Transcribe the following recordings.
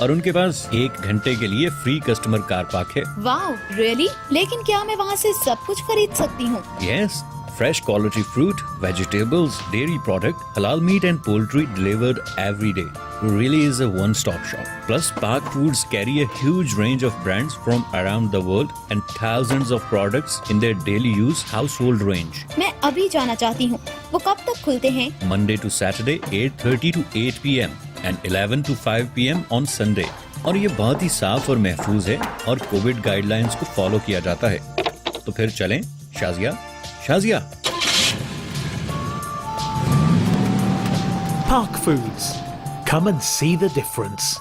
और उनके पास 1 घंटे के लिए फ्री कस्टमर कार पार्क है। Wow, really? लेकिन क्या मैं वहाँ से सब कुछ खरीद सकती हूँ? Yes, fresh quality fruit, vegetables, dairy product, halal meat and poultry delivered every day. Really is a one-stop shop. Plus, Park Foods carry a huge range of brands from around the world and thousands of products in their daily use household range. मैं अभी जाना चाहती हूँ। वो कब तक खुलते हैं? Monday to Saturday 8:30 to 8 p.m. and 11 to 5 p.m. on Sunday. और ये बहुत ही साफ और महफूज है और कोविड गाइडलाइंस को फॉलो किया जाता है। तो फिर चलें, Shazia. Park Foods. Come and see the difference.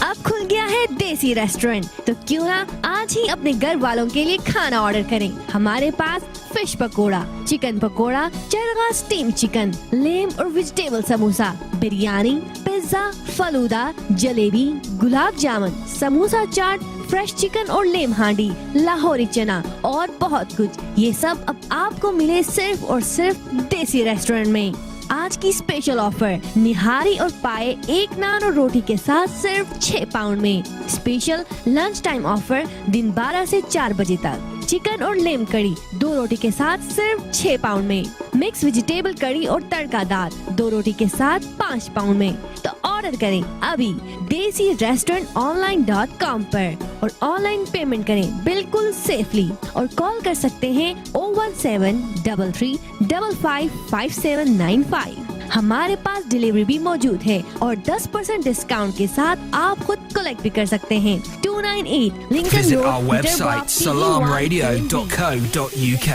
अब खुल गया है देसी रेस्टोरेंट, तो क्यों ना आज ही अपने घर वालों के लिए खाना ऑर्डर करें। हमारे पास fish pakora, chicken pakora, chargha steam chicken, lamb और vegetable samosa, biryani, pizza, falooda, jalebi, gulab jamun, samosa chaat, fresh chicken और लेम हांडी, लाहौरी चना और बहुत कुछ। ये सब अब आपको मिले सिर्फ और सिर्फ देसी रेस्टोरेंट में। आज की स्पेशल ऑफर, निहारी और पाए 1 नान और रोटी के साथ सिर्फ 6 पाउंड में। स्पेशल लंच टाइम ऑफर दिन 12 से 4 बजे तक। चिकन और लेम कड़ी 2 रोटी के साथ सिर्फ 6 पाउंड में। मिक्स वेजिटेबल कड़ी और तड़का दाल 2 रोटी के साथ 5 पाउंड में। तो ऑर्डर करें अभी देसी रेस्टोरेंट online.com पर और ऑनलाइन पेमेंट करें बिल्कुल सेफली और कॉल कर सकते हैं 01733555795। हमारे पास डिलीवरी भी मौजूद है और 10% डिस्काउंट के साथ आप खुद कलेक्ट भी कर सकते हैं। 298 Lincoln Visit road, our website Redraw, salamradio.co.uk.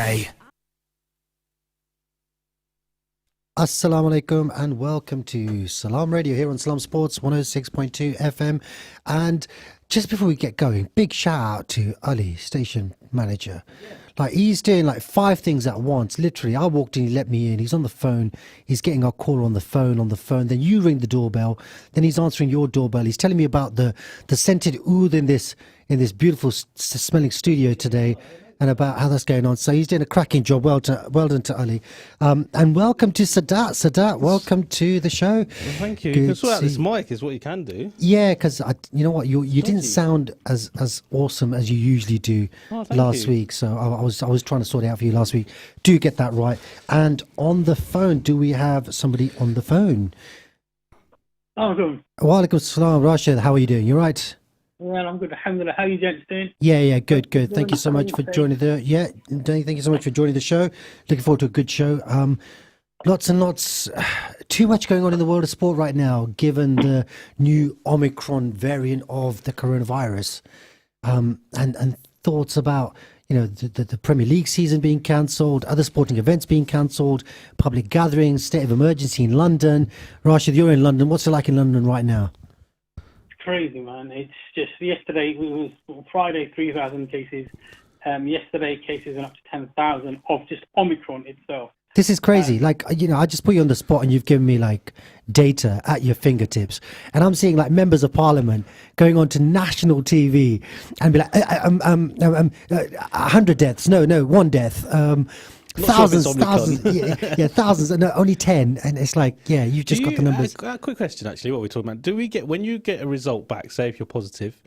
Assalamu alaikum and welcome to Salaam Radio here on Salaam Sports 106.2 FM. And just before we get going, big shout out to Ali, station manager. Like, he's doing like 5 things at once. Literally, I walked in, he let me in, he's on the phone, he's getting our call on the phone, then you ring the doorbell, then he's answering your doorbell, he's telling me about the scented oud in this beautiful smelling studio today, and about how that's going on. So he's doing a cracking job. Well done to Ali. And welcome to Sadat. Sadat, welcome to the show. Well, thank you. You can sort out this mic is what you can do. Yeah, because you know what, you didn't sound as awesome as you usually do last week. So I was trying to sort it out for you last week. Do get that right. And on the phone, do we have somebody on the phone? Oh, good. Wa alaikum salam, Rashid. How are you doing? You right? Well, I'm good. Alhamdulillah. How are you gents doing? Yeah, good. Thank you so much for joining thank you so much for joining the show. Looking forward to a good show. Lots and lots, too much going on in the world of sport right now, given the new Omicron variant of the coronavirus. And thoughts about, you know, the Premier League season being cancelled, other sporting events being cancelled, public gatherings, state of emergency in London. Rashid, you're in London. What's it like in London right now? Crazy, man. It's just yesterday, it was Friday, 3,000 cases. Yesterday, cases went up to 10,000 of just Omicron itself. This is crazy. Like, you know, I just put you on the spot and you've given me like data at your fingertips. And I'm seeing like members of parliament going on to national TV and be like, 100 deaths. No, 1 death. Thousands, thousands. No, only 10. And it's like, yeah, you've just got the numbers. Quick question, actually, what we're talking about. When you get a result back, say if you're positive,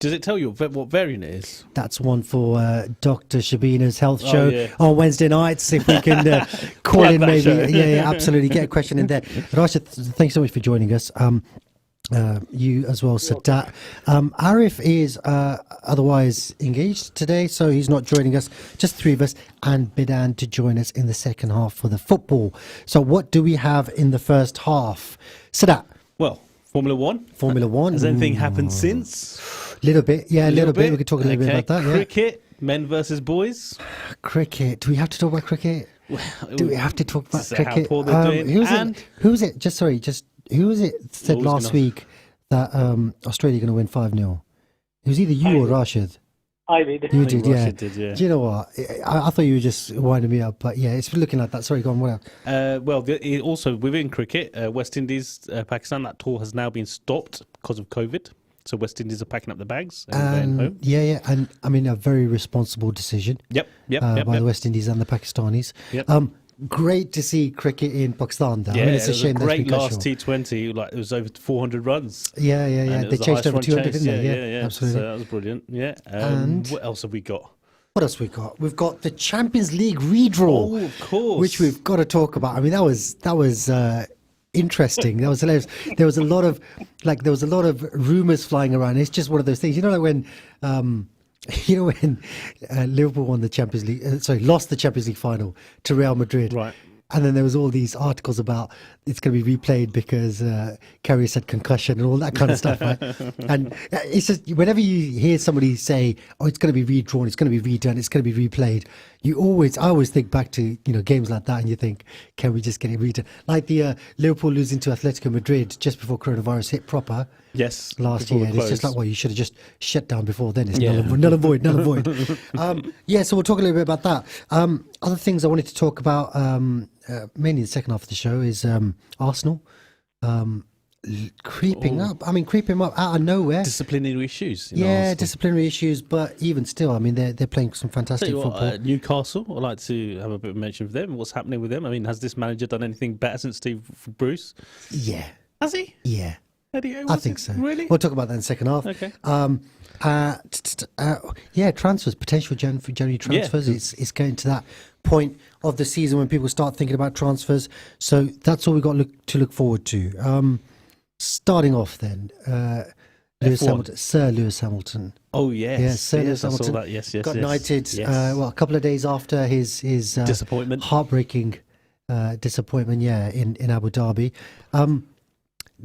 does it tell you what variant it is? That's one for Dr. Shabina's health show on Wednesday nights. If we can call in maybe. Yeah, absolutely. Get a question in there. Rashid, thanks so much for joining us. You as well, Sadat. Arif is otherwise engaged today, so he's not joining us. Just 3 of us, and Bidan to join us in the second half for the football. So what do we have in the first half? Sadat. Well, Formula One. Has anything happened since? Little bit. We could talk a little bit about that. Yeah. Cricket, men versus boys. Cricket. Do we have to talk about cricket? Do we have to talk about cricket? How poor they're doing. Who was it? Who was it said last week that Australia are going to win 5-0? It was either you or Rashid. I did. You did, yeah. Rashid did, yeah. Do you know what? I thought you were just winding me up, but yeah, it's looking like that. Sorry, go on. What else? Well, also within cricket, West Indies, Pakistan, that tour has now been stopped because of COVID. So West Indies are packing up the bags and going home. Yeah, and I mean a very responsible decision. Yep. By the West Indies and the Pakistanis. Yep. great to see cricket in Pakistan. Though. Yeah, I mean, it's it a was shame a that's great been cut last short. T20. Like it was over 400 runs. Yeah. And it They was the chased highest over run 200, chase. didn't they? Yeah. Absolutely. So that was brilliant. Yeah. And- what else have we got? What else we got? We've got the Champions League redraw. Oh, of course. Which we've got to talk about. I mean, that was interesting. That was hilarious. There was a lot of rumors flying around. It's just one of those things. You know, like when Liverpool won the Champions League, lost the Champions League final to Real Madrid. Right. And then there was all these articles about it's going to be replayed because Karius had concussion and all that kind of stuff, right? And it's just whenever you hear somebody say, "Oh, it's going to be redrawn, it's going to be redone, it's going to be replayed," I always think back to games like that, and you think, "Can we just get it redone?" Like the Liverpool losing to Atletico Madrid just before coronavirus hit proper. Yes. Last before year, we and it's just closed. like, well, you should have just shut down before then. It's Yeah. null and void. So we'll talk a little bit about that. Other things I wanted to talk about, mainly the second half of the show, is Arsenal creeping up. I mean, creeping up out of nowhere. disciplinary issues. Disciplinary issues, but even still, I mean, they're playing some fantastic Tell you football. what, Newcastle, I'd like to have a bit of mention of them. What's happening with them? I mean, has this manager done anything better since Steve Bruce? Yeah, Has he? yeah. Eddie, I think so. Really? We'll talk about that in the second half. Okay. Transfers, potential January transfers. Yeah. It's going to that point of the season when people start thinking about transfers. So that's all we've got to look forward to. Starting off then, Lewis F1. Hamilton, Sir Lewis Hamilton. Oh, yes. Yeah, Sir Lewis I saw Hamilton that. Yes. got knighted. Yes. A couple of days after his Disappointment. heartbreaking disappointment. Yeah, in Abu Dhabi.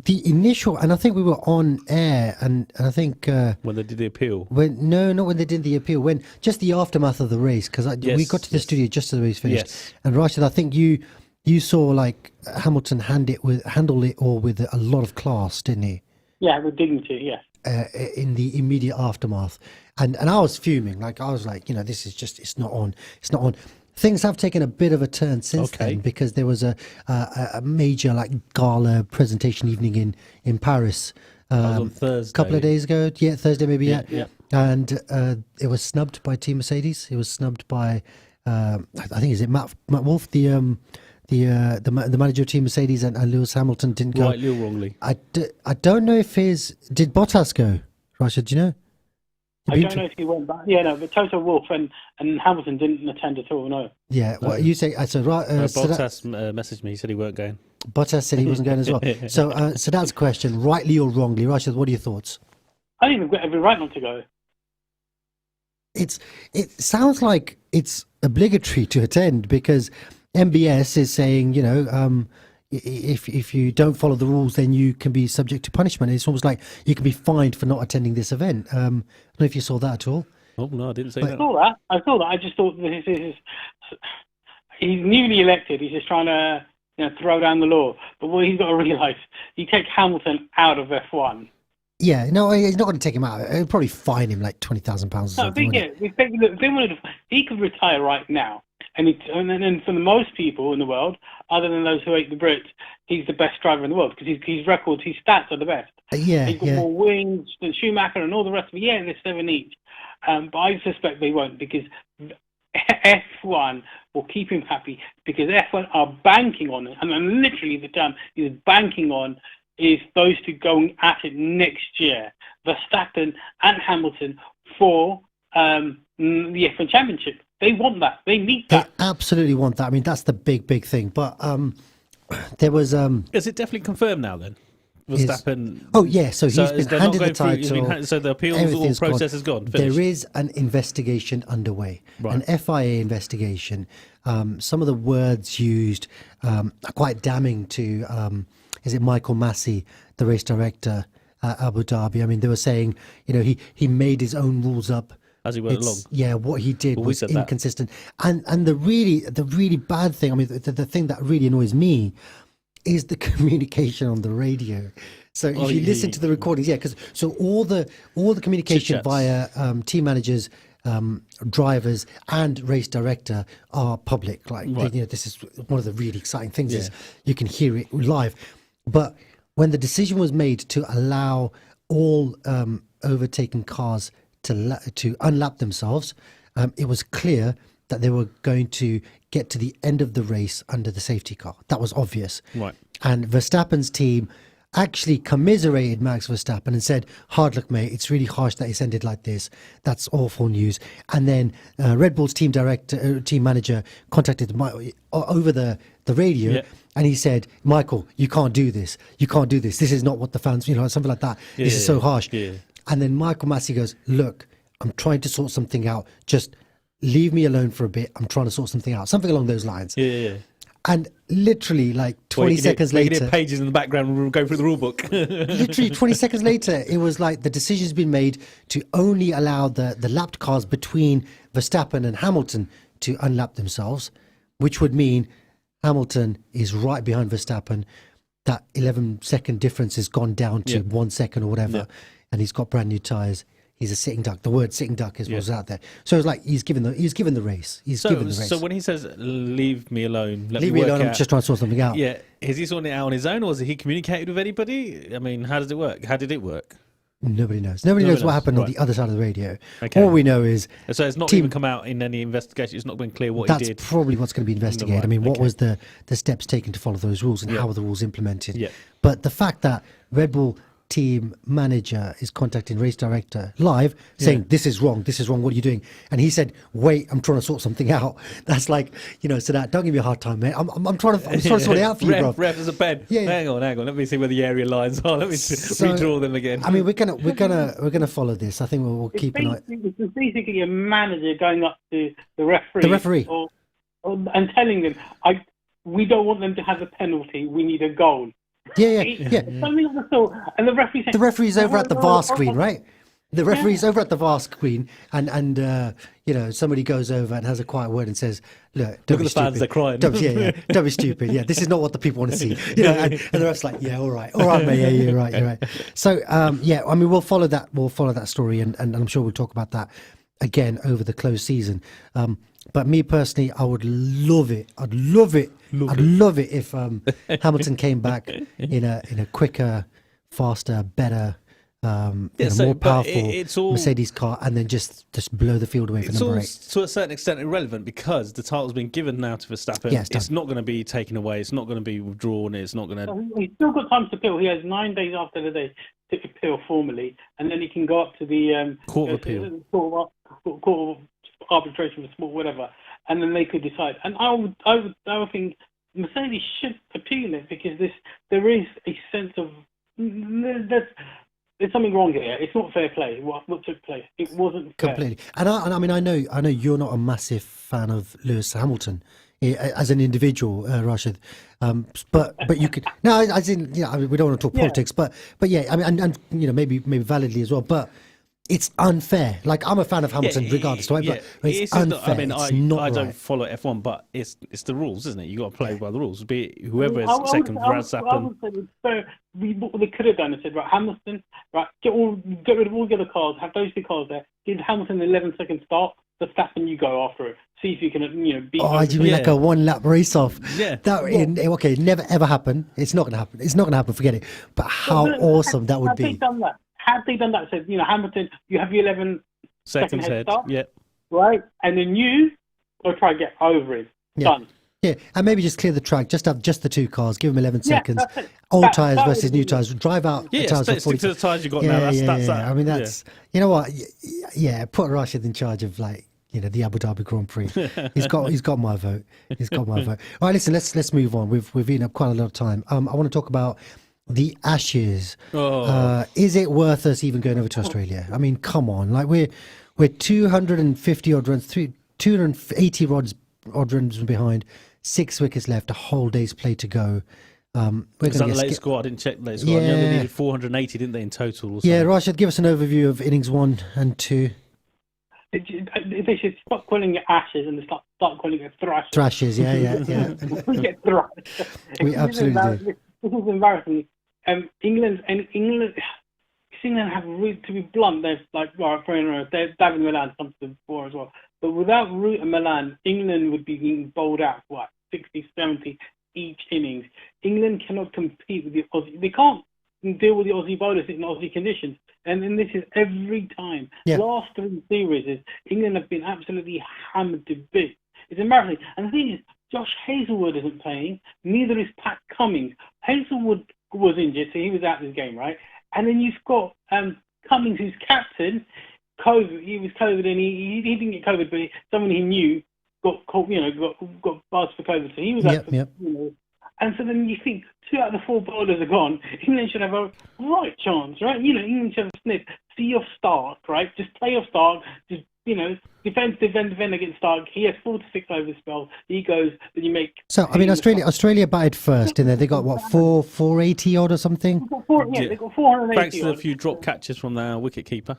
The initial, and I think we were on air, and I think when they did the appeal. not when they did the appeal, when just the aftermath of the race, because we Yes, got to the yes. studio just as the race finished. Yes. And Rashid, I think you saw like Hamilton handle it all with a lot of class, didn't he? Yeah, with dignity, yes. In the immediate aftermath, and I was fuming. Like I was like, this is just it's not on. Things have taken a bit of a turn since then, because there was a major like gala presentation evening in Paris. That was on Thursday. A couple of days ago. Yeah, Thursday maybe. Yeah. Yeah. And it was snubbed by Team Mercedes. It was snubbed by I think is it Matt Wolf, the manager of Team Mercedes, and Lewis Hamilton didn't go. Rightly or wrongly? I don't know if did Bottas go? Rashid, do you know? I don't know if he went back. Yeah, no, but Toto Wolff and Hamilton didn't attend at all, no. Yeah, well, you say so. Right, Bottas messaged me. He said he weren't going. Bottas said he wasn't going as well. So that's a question, rightly or wrongly. Rashid, what are your thoughts? I think they've got every right not to go. It sounds like it's obligatory to attend, because MBS is saying, if you don't follow the rules, then you can be subject to punishment. It's almost like you can be fined for not attending this event. I don't know if you saw that at all. Oh, no, I didn't say I that. saw that. I just thought this is he's newly elected. He's just trying to throw down the law. But what he's got to realise, you take Hamilton out of F1. Yeah, no, he's not going to take him out. It'll probably fine him like £20,000 or No, something. he could retire right now. And then for the most people in the world, other than those who hate the Brits, he's the best driver in the world, because his records, his stats are the best. He's got more wins than Schumacher and all the rest of it. Yeah, and they're 7 each. But I suspect they won't, because F1 will keep him happy, because F1 are banking on it. And literally the term is banking on is those two going at it next year, Verstappen and Hamilton, for the F1 Championship. They want that. They need that. They absolutely want that. I mean, that's the big thing. But there was... Is it definitely confirmed now then? Verstappen. Oh, yeah. So he's been they're handed not the going through- title. so the appeals everything's all process is gone. There Finished. is an investigation underway, Right. an FIA investigation. Some of the words used are quite damning to, is it Michael Massey, the race director at Abu Dhabi? I mean, they were saying, he made his own rules up. As he went along. Yeah, what he did Well, we was said that. inconsistent. And the really bad thing, I mean, the thing that really annoys me is the communication on the radio. So if you listen to the recordings, because all the communication Chit-chats. via team managers, drivers, and race director are public. Like this is one of the really exciting things is you can hear it live. But when the decision was made to allow all overtaken cars to unlap themselves, it was clear that they were going to get to the end of the race under the safety car. That was obvious. Right. And Verstappen's team actually commiserated Max Verstappen and said, hard luck, mate. It's really harsh that it's ended like this. That's awful news. And then Red Bull's team manager contacted over the radio, and he said, Michael, you can't do this. You can't do this. This is not what the fans, something like that. This is so harsh. Yeah. And then Michael Massey goes, look, I'm trying to sort something out. Just leave me alone for a bit. I'm trying to sort something out. Something along those lines. Yeah. And literally, like 20 seconds later, pages in the background go through the rule book. literally 20 seconds later, it was like the decision's been made to only allow the lapped cars between Verstappen and Hamilton to unlap themselves, which would mean Hamilton is right behind Verstappen. That 11-second difference has gone down to 1 second or whatever, and he's got brand new tyres. He's a sitting duck. The word sitting duck is what's out there. So it's like he's given the race. He's given the race. So when he says "leave me alone," leave me alone. I'm just trying to sort something out. Yeah, is he sorting it out on his own, or has he communicated with anybody? I mean, how does it work? How did it work? Nobody knows. Nobody knows what happened on the other side of the radio. Okay. All we know is so it's not even come out in any investigation. It's not been clear what he did. That's probably what's going to be investigated. Right. I mean, what was the steps taken to follow those rules, and how were the rules implemented? Yeah. But the fact that Red Bull team manager is contacting race director live saying this is wrong, what are you doing? And he said, wait, I'm trying to sort something out. That's like, Sadat, don't give me a hard time, mate. I'm trying to sort it out for you, bro. Ref, there's a pen. Yeah. Hang on. Let me see where the area lines are. Let me redraw them again. I mean, we're gonna follow this. I think we'll keep an eye. It's basically a manager going up to the referee. The referee. And telling them, we don't want them to have a penalty. We need a goal. Yeah. Something of the sort. And the referee said, the referee's over at the VAR screen, right? The referee's over at the VAR screen, and somebody goes over and has a quiet word and says, "Look, don't Look be at the stupid. fans, they're crying. Don't be stupid. Yeah, this is not what the people want to see." And the ref's like, "Yeah, all right, mate. Yeah, you're right. So, I mean, we'll follow that. We'll follow that story, and I'm sure we'll talk about that again over the close season. But me personally, I would love it. I'd love it if Hamilton came back in a quicker, faster, better, more powerful Mercedes car, and then just blow the field away for number 8. To a certain extent irrelevant because the title's been given now to Verstappen. Yeah, it's not going to be taken away. It's not going to be withdrawn. It's not going to. He's still got time to appeal. He has 9 days after the day to appeal formally, and then he can go up to the Court of Appeal, Court of Arbitration for Sport, whatever, and then they could decide. And I would think Mercedes should appeal it because there is a sense of there's something wrong here. It's not fair play. What took place? It wasn't fair. Completely. And I mean, I know you're not a massive fan of Lewis Hamilton as an individual, Rashid. But you could as in we don't want to talk politics, but yeah, I mean, and maybe validly as well, but. It's unfair. Like, I'm a fan of Hamilton regardless, right? But it's unfair. I don't follow F1, but it's the rules, isn't it? You got to play by the rules. Be it whoever is second, Verstappen. I would say it's fair. What they could have done is said, right, Hamilton, right, get rid of all the other cars, have those 2 cars there, give Hamilton an 11-second start, Verstappen, you go after it. See if you can, beat. Oh, do you mean like a 1-lap race off? Yeah. Okay, never ever happen. It's not going to happen. It's not going to happen. Forget it. But how awesome that would be. Had they done that, said, Hamilton, you have your 11-second head start, right? And then you go try and get over it. Done. Yeah, and maybe just clear the track, just have just the 2 cars, give them 11 seconds. Old tyres versus new tyres, drive out the tyres for 40. Stick to the tyres you got now. That's that. I mean, that's, you know what? Yeah, put Rashid in charge of, like, the Abu Dhabi Grand Prix. He's got my vote. He's got my vote. All right, listen, let's move on. We've eaten up quite a lot of time. I want to talk about the Ashes. Is it worth us even going over to Australia? I mean, come on. Like, we're 250 odd runs, 280 odd runs behind, 6 wickets left, a whole day's play to go. Is that the latest score? I didn't check the latest score. I know they needed 480, didn't they, in total? Yeah, Rashid, give us an overview of innings 1 and 2. They should stop calling it Ashes and start calling it Thrashes. Thrashes, yeah. We get thrashed. We absolutely do. This is embarrassing. England have Root, to be blunt. There's like David Milan comes to the fore as well. But without Root and Milan, England would be being bowled out for 60, 70 each innings. England cannot compete with the Aussie. They can't deal with the Aussie bowlers in Aussie conditions. And then this is every time. Yeah. Last 3 series, England have been absolutely hammered to bits. It's a marathon. And the thing is, Josh Hazelwood isn't playing. Neither is Pat Cummings. Hazelwood was injured, so he was out of this game, right? And then you've got Cummings, who's captain. COVID. He was COVID, and he didn't get COVID, but someone he knew got buzzed for COVID, so he was out. Yep. And so then you think 2 out of the 4 bowlers are gone. England should have a right chance, right? England should have a sniff. See your Stark, right? Just play your Stark. Just defend against Stark. He has 4 to 6 over spell. He goes, then you make. So I mean, Australia batted first, and then they got what 480 odd or something. They got 480. Thanks to a few drop catches from their wicket keeper.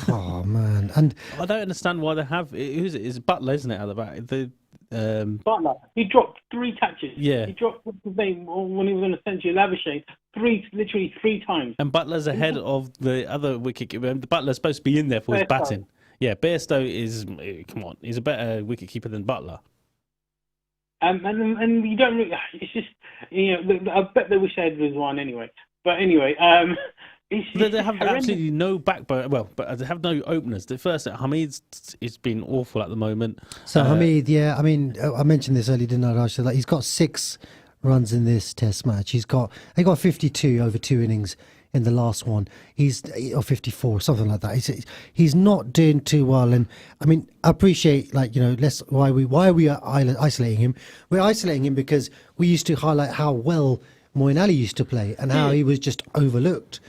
Oh man, and I don't understand why they have. Who's it? It's Butler, isn't it, at the back? Butler. He dropped 3 catches. Yeah. He dropped his name when he was on a century. Labuschagne, literally 3 times. And Butler's ahead of the other wicket keeper. Butler's supposed to be in there for his batting. Yeah, Bairstow is, come on, he's a better wicketkeeper than Butler. And you don't really, it's just, I bet they wish they had Rizwan anyway. But anyway, they have absolutely no backbone. Well, but they have no openers. The first, Hamid's it's been awful at the moment. So Hamid, I mean, I mentioned this earlier, didn't I, Raj? Like, he's got 6 runs in this Test match. He got 52 over 2 innings. In the last one, or 54, something like that. He's not doing too well, and I mean, I appreciate why we are isolating him. We're isolating him because we used to highlight how well Moeen Ali used to play and how he was just overlooked.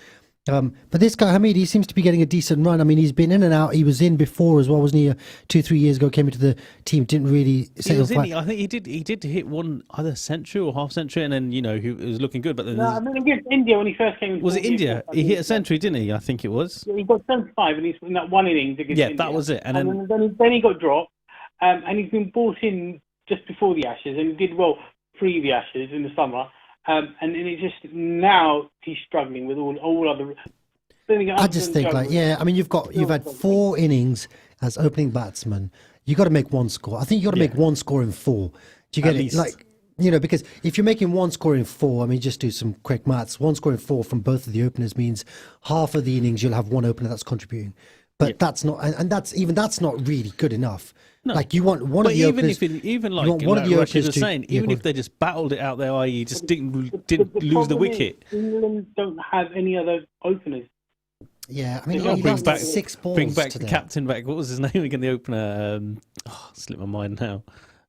But this guy Hamid, he seems to be getting a decent run. I mean, he's been in and out. He was in before as well, wasn't he? 2-3 years ago, came into the team, didn't really. I think he did hit one either century or half century, and then he was looking good. But then I mean, against India when he first came. Was it India? He hit a century, didn't he? I think it was. Yeah, he got 75, and he's in that one innings against India. That was it. And then he got dropped, and he's been brought in just before the Ashes, and he did well pre the Ashes in the summer. And it just now he's struggling with all other. I just think I mean, you've had 4 innings as opening batsman. You got to make 1 score. I think you got to make 1 score in 4. Do you get it? Because if you're making 1 score in 4, I mean, just do some quick maths. 1 score in 4 from both of the openers means half of the innings you'll have 1 opener that's contributing. But that's not, and that's not really good enough. No. Like you want one of the openers. Even Rashid was saying, even if they just battled it out there, i.e., just didn't lose the wicket. England don't have any other openers. Yeah, I mean, he lost 6 balls. Bring back today. the captain back. What was his name again? The opener. Slipped my mind now.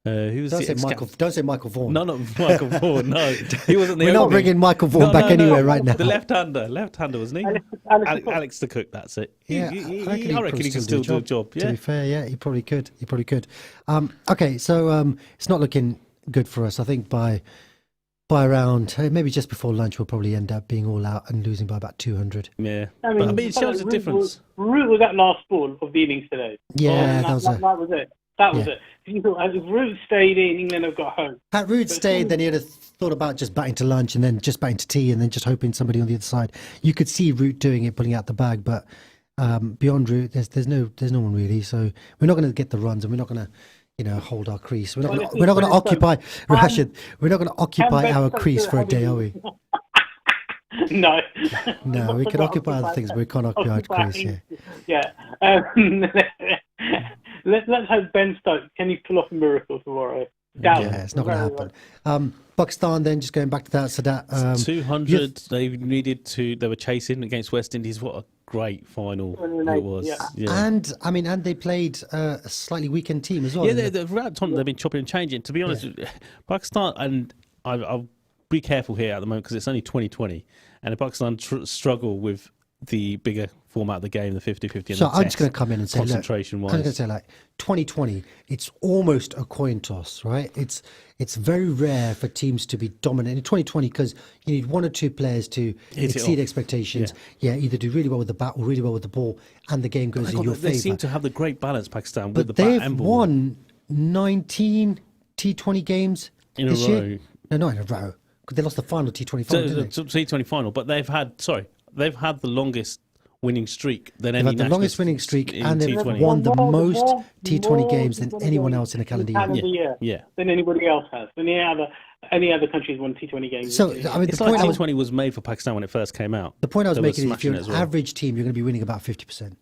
Who was Don't say Michael Vaughan. No, not Michael Vaughan. No, he wasn't the. We're not bringing Michael Vaughan back anywhere right now. The left-hander, wasn't he? Alex the Cook. That's it. Yeah, I reckon he can still do a job. Yeah. To be fair, yeah, he probably could. Okay, so it's not looking good for us. I think by around maybe just before lunch, we'll probably end up being all out and losing by about 200. Yeah, I mean it shows the difference. Root was that last ball of the innings today. Yeah, that was it. That was it. If Root stayed in, England have got home. Had Root stayed, then he'd have thought about just batting to lunch and then just batting to tea and then just hoping somebody on the other side. You could see Root doing it, pulling out the bag, but beyond Root, there's no one really. So we're not going to get the runs, and we're not going to hold our crease. We're not going to occupy Rashid. We're not going to occupy our crease for a day, are we? No. No, we can occupy other things, but we can't occupy our crease. Yeah. Let's hope Ben Stokes can pull off a miracle tomorrow. It's not going to happen. Pakistan, then just going back to that, Sadat. 200. They needed to. They were chasing against West Indies. What a great final it was. Yeah. And I mean, they played a slightly weakened team as well. Yeah, throughout time they've been chopping and changing. To be honest, Pakistan, and I'll be careful here at the moment because it's only 2020, and if Pakistan struggle with the bigger format of the game, the 50-50. So I'm just going to come in and say, concentration-wise, I'm going to say 2020, it's almost a coin toss, right? It's very rare for teams to be dominant in 2020 because you need 1 or 2 players to exceed expectations. Yeah, either do really well with the bat or really well with the ball, and the game goes in your favour. They seem to have the great balance, Pakistan, with the bat and ball. They've won 19 T20 games in this a row. Year. No, not in a row. Because they lost the final T20 final, didn't they? T20 final, but they've had the longest winning streak than they've any had the longest winning streak, and they've won the most T20 games than anyone else in a calendar year. Yeah, than anybody else has. Than any other country's won T20 games. So I mean, it's like T20 was made for Pakistan when it first came out. The point I was making is, if you're an average team, you're going to be winning about 50%.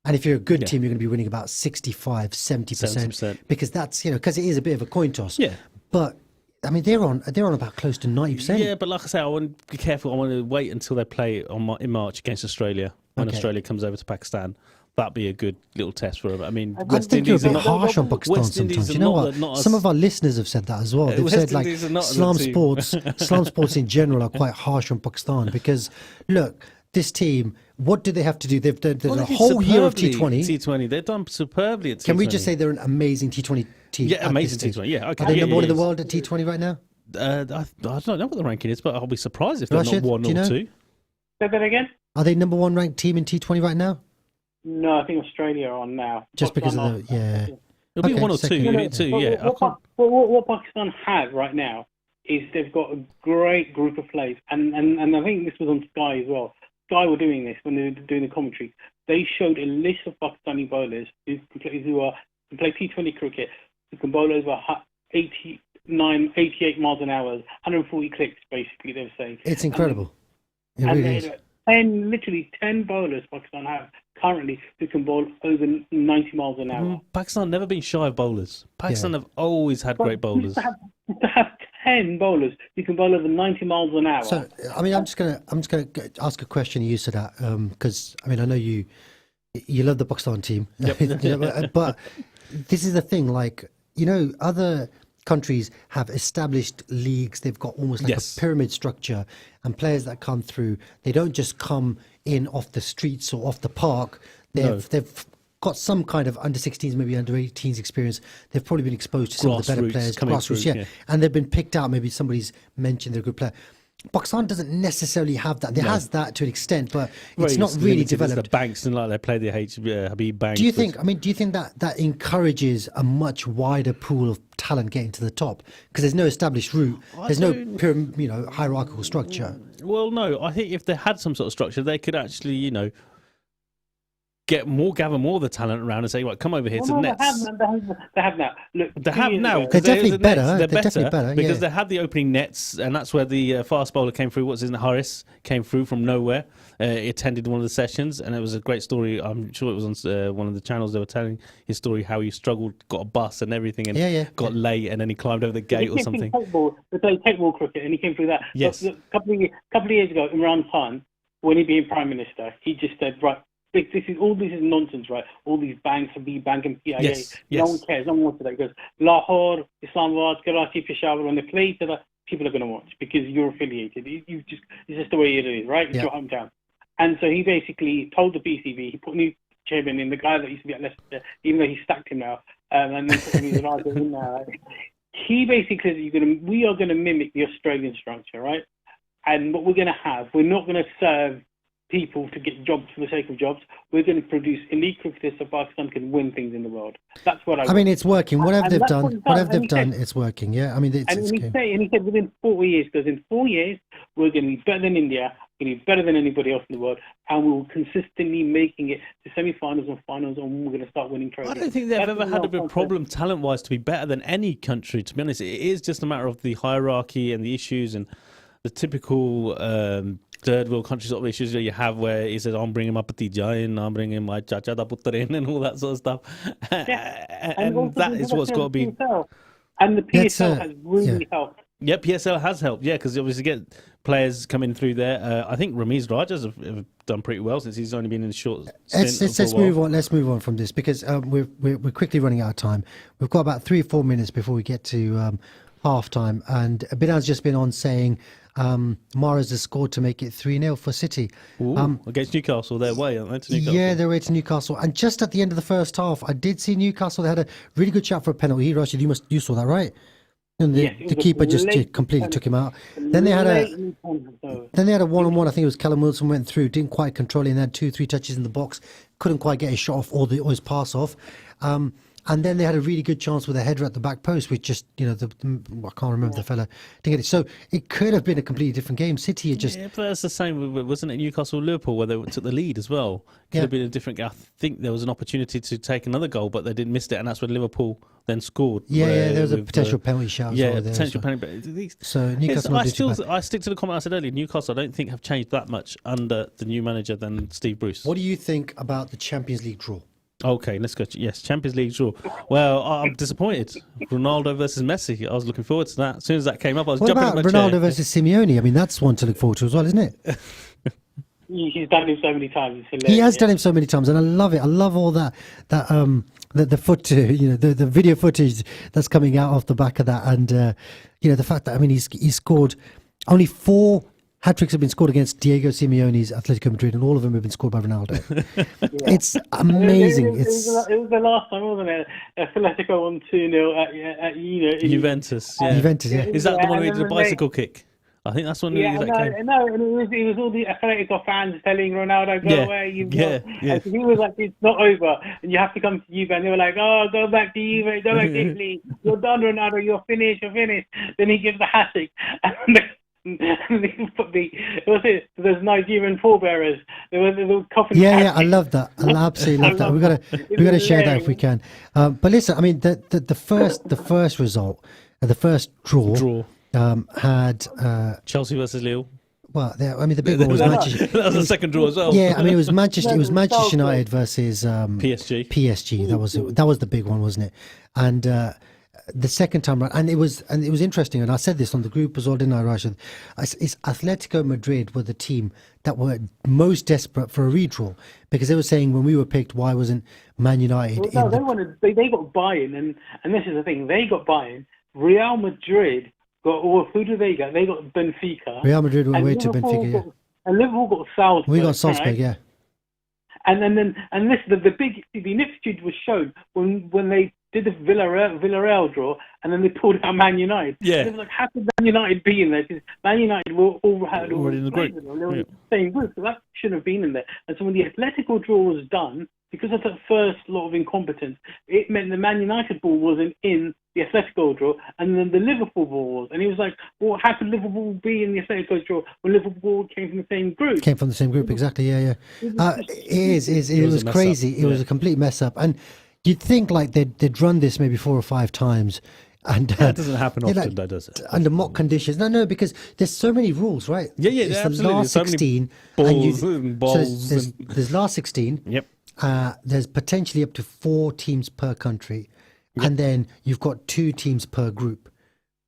And if you're a good team, you're going to be winning about 65, 70%. Because that's, because it is a bit of a coin toss. Yeah. But, I mean, they're on about close to 90%. Yeah, but like I say, I want to be careful. I want to wait until they play in March against Australia. When Australia comes over to Pakistan, that'd be a good little test for them. I mean, I think you're a bit harsh on Pakistan sometimes. You know what? Some of our listeners have said that as well. They've said, like, Salaam Sports in general are quite harsh on Pakistan because, look, this team, what do they have to do? There's a whole year of T20. T20, they've done superbly at T20. Can we just say they're an amazing T20 team? Yeah, amazing T20. Yeah, okay. Are they number one in the world at T20 right now? I don't know what the ranking is, but I'll be surprised if they're not one or two. Say that again? Are they number one ranked team in T20 right now? No, I think Australia are on now. Just because of the It'll be one or two. What Pakistan have right now is they've got a great group of players, and I think this was on Sky as well. Sky were doing this when they were doing the commentary. They showed a list of Pakistani bowlers who can play T20 cricket, who can bowl over 88 miles an hour, 140 clicks, basically, they were saying. It's incredible. It really is. 10 bowlers Pakistan have currently who can bowl over 90 miles an hour. Pakistan never been shy of bowlers. Pakistan have always had great bowlers. To have 10 bowlers who can bowl over 90 miles an hour. So, I mean, I'm just gonna ask a question to you, Sadat, because I mean, I know you love the Pakistan team, but this is the thing, like, other countries have established leagues. They've got almost like a pyramid structure, and players that come through, they don't just come in off the streets or off the park. They've got some kind of under 16s, maybe under 18s experience. They've probably been exposed to some of the better players, grassroots, and they've been picked out. Maybe somebody's mentioned they're a good player. Pakistan doesn't necessarily have that. It has that to an extent, but it's not really developed. It's the Banks and like they play the Habib Banks. Do you think that encourages a much wider pool of talent getting to the top? Because there's no established route. There's no hierarchical structure. Well, no. I think if they had some sort of structure, they could actually, gather more of the talent around and say, right, come over here to the nets. They have now. Look, they have now. They're definitely better. They're definitely better because they had the opening nets, and that's where the fast bowler came through. What's his name? Haris came through from nowhere. He attended one of the sessions, and it was a great story. I'm sure it was on one of the channels. They were telling his story, how he struggled, got a bus and everything, and got late, and then he climbed over the gate or something. They played take ball cricket, and he came through that. Yes. A couple of years ago, Imran Khan, when he became Prime Minister, he just said, right, this is nonsense, right? All these banks, Habib Bank and PIA. No one cares. No one wants that. He goes, Lahore, Islamabad, Karachi, Peshawar, when they play each other, people are going to watch because you're affiliated. It's just the way it is, right? It's your hometown. And so he basically told the PCB, he put new chairman in, the guy that used to be at Leicester, even though he sacked him now, and then put him in now. He basically said, we are going to mimic the Australian structure, right? And what we're going to have, we're not going to serve people to get jobs for the sake of jobs. We're going to produce elite cricketers so Pakistan can win things in the world. That's what I mean, it's working. Whatever they've done, it's working. Yeah, I mean, he said within 4 years, because in 4 years we're going to be better than India, we're going to be better than anybody else in the world, and we're consistently making it to semi-finals and finals, and we're going to start winning trophies. I don't think they've ever had a problem talent-wise to be better than any country. To be honest, it is just a matter of the hierarchy and the issues and the typical third world country sort of issues that you have, where he says, I'm bringing my patija in, I'm bringing my chacha da putra in, and all that sort of stuff. And that is what's got to be. And the PSL has really helped. Yeah, PSL has helped, because obviously get players coming through there. I think Ramiz Rajas have done pretty well since he's only been in a short stint. Let's move on. Let's move on from this because we're quickly running out of time. We've got about 3 or 4 minutes before we get to half time, and Binan's just been on saying Mahrez has scored to make it 3-0 for City. Against Newcastle, they're away, aren't they, to Newcastle? Yeah, they're away to Newcastle. And just at the end of the first half, I did see Newcastle. They had a really good shot for a penalty. Rashid, you saw that, right? And the keeper just completely took him out. Then they had a one-on-one. I think it was Callum Wilson went through, didn't quite control it, and had 2-3 touches in the box. Couldn't quite get his shot off or his pass off. And then they had a really good chance with a header at the back post, which just, I can't remember the fella to get it. So it could have been a completely different game. City had just... Yeah, but that's the same, wasn't it, Newcastle-Liverpool, where they took the lead as well? Could have been a different game. I think there was an opportunity to take another goal, but they didn't miss it, and that's when Liverpool then scored. Yeah, there was a potential penalty shout. Yeah, well potential penalty. So Newcastle... I stick to the comment I said earlier. Newcastle, I don't think, have changed that much under the new manager than Steve Bruce. What do you think about the Champions League draw? Okay, let's go. Yes, Champions League draw. Well, I'm disappointed. Ronaldo versus Messi. I was looking forward to that. As soon as that came up, I was jumping in my chair. Ronaldo versus Simeone? I mean, that's one to look forward to as well, isn't it? He's done him so many times. He has done him so many times, and I love it. I love all the the video footage that's coming out off the back of that, and the fact that he's scored only 4 hat-tricks have been scored against Diego Simeone's Atletico Madrid, and all of them have been scored by Ronaldo. It's amazing. It was the last time, wasn't it? Atletico won 2-0 at Juventus. Yeah. Juventus, yeah. Is that the one where he did the bicycle kick? I think that's one. No, and it was all the Atletico fans telling Ronaldo, "Go away, And so he was like, "It's not over, and you have to come to Juve." And they were like, "Oh, go back to Juve, go back to Italy. You're done, Ronaldo. You're finished. You're finished." Then he gives the hat-trick. There's Nigerian pallbearers. There were coffin. Yeah, I love that. I absolutely love that. We got to share that if we can. But listen, I mean, the first result, the first draw. Had Chelsea versus Lille. Well, the big one was Manchester. That was the second draw as well. Yeah, it was Manchester. It was Manchester United versus PSG. PSG. That was the big one, wasn't it? And the second time around, and it was interesting. And I said this on the group as well, didn't I, Rashid? It's Atletico Madrid were the team that were most desperate for a redraw, because they were saying when we were picked, why wasn't Man United? They got buy-in, and this is the thing. They got buy-in. Real Madrid. Who do they get? They got Benfica. Real Madrid went away to Benfica, and Liverpool got Salzburg. We got Salzburg, right? yeah. And this the ineptitude was shown when they did the Villarreal draw, and then they pulled out Man United. Yeah. It was like, how could Man United be in there? Because Man United were already in the group. They were in the same group, so that shouldn't have been in there. And so when the Atletico draw was done, because of that first lot of incompetence, it meant the Man United ball wasn't in the Atletico draw, and then the Liverpool ball was. And he was like, well, how could Liverpool be in the Atletico draw when Liverpool came from the same group? Came from the same group, exactly, yeah. It was crazy. It was a complete mess up. And you'd think like they'd run this maybe 4 or 5 times. And that doesn't happen often, though, does it? Under mock conditions. No, because there's so many rules, right? Yeah, it's the last 16. Balls. So there's last 16. Yep. There's potentially up to 4 teams per country. Yep. And then you've got 2 teams per group.